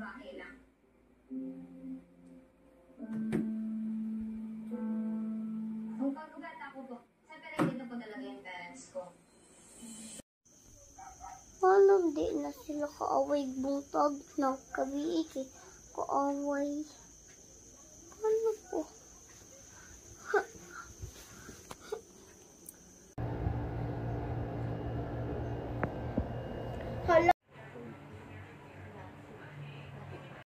bahay lang. Ang pag-ugata ko po, separated na po talaga yung parents ko. Paano di na sila kaaway buntag na kabiiki kaaway? Paano po?